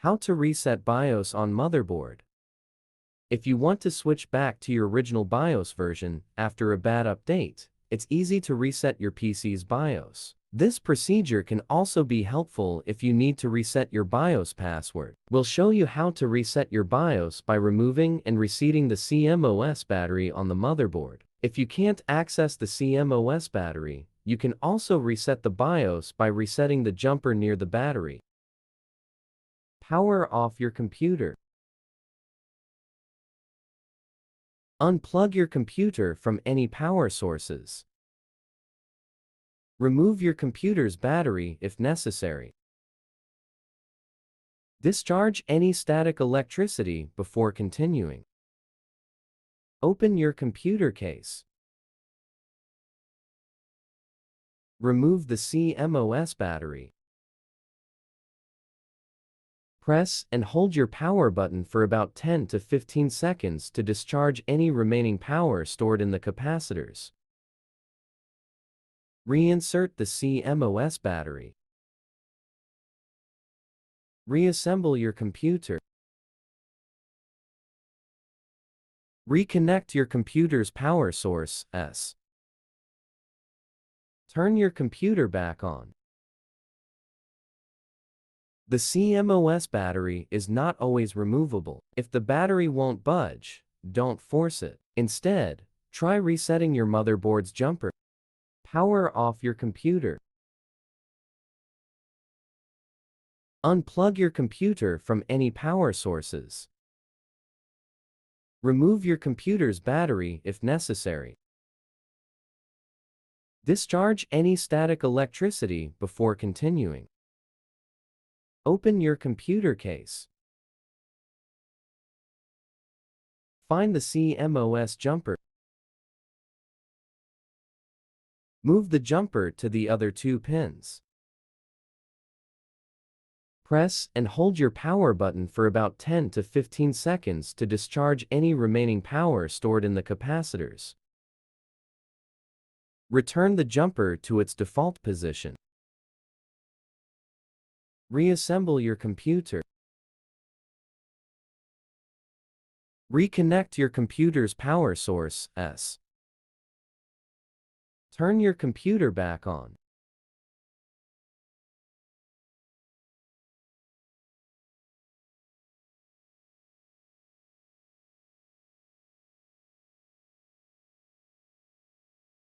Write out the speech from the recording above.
How to reset BIOS on motherboard. If you want to switch back to your original BIOS version after a bad update, it's easy to reset your PC's BIOS. This procedure can also be helpful if you need to reset your BIOS password. We'll show you how to reset your BIOS by removing and reseating the CMOS battery on the motherboard. If you can't access the CMOS battery, you can also reset the BIOS by resetting the jumper near the battery. Power off your computer. Unplug your computer from any power sources. Remove your computer's battery if necessary. Discharge any static electricity before continuing. Open your computer case. Remove the CMOS battery. Press and hold your power button for about 10 to 15 seconds to discharge any remaining power stored in the capacitors. Reinsert the CMOS battery. Reassemble your computer. Reconnect your computer's power source. Turn your computer back on. The CMOS battery is not always removable. If the battery won't budge, don't force it. Instead, try resetting your motherboard's jumper. Power off your computer. Unplug your computer from any power sources. Remove your computer's battery if necessary. Discharge any static electricity before continuing. Open your computer case. Find the CMOS jumper. Move the jumper to the other two pins. Press and hold your power button for about 10 to 15 seconds to discharge any remaining power stored in the capacitors. Return the jumper to its default position. Reassemble your computer. Reconnect your computer's power source. Turn your computer back on.